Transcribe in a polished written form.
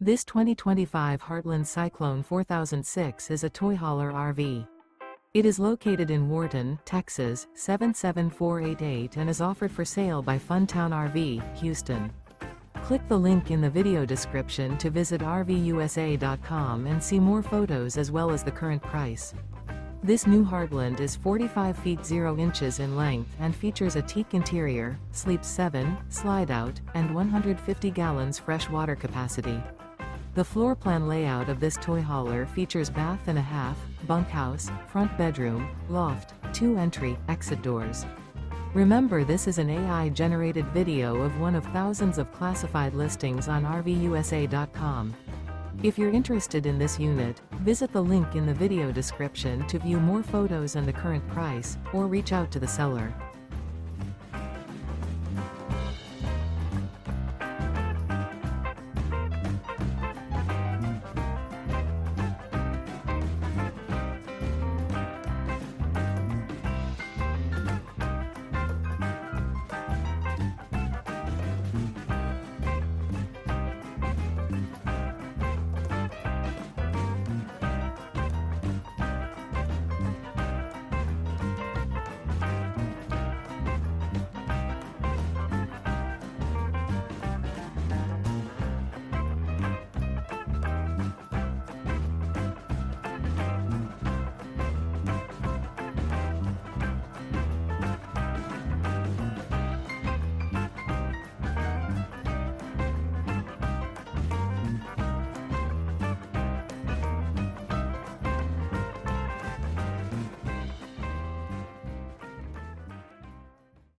This 2025 Heartland Cyclone 4006 is a toy hauler RV. It is located in Wharton, Texas, 77488 and is offered for sale by Funtown RV, Houston. Click the link in the video description to visit RVUSA.com and see more photos as well as the current price. This new Heartland is 45 feet 0 inches in length and features a teak interior, sleeps 7, Slideout, and 150 gallons fresh water capacity. The floor plan layout of this toy hauler features bath and a half, bunkhouse, front bedroom, loft, 2 entry, exit doors. Remember, this is an AI-generated video of one of thousands of classified listings on RVUSA.com. If you're interested in this unit, visit the link in the video description to view more photos and the current price, or reach out to the seller.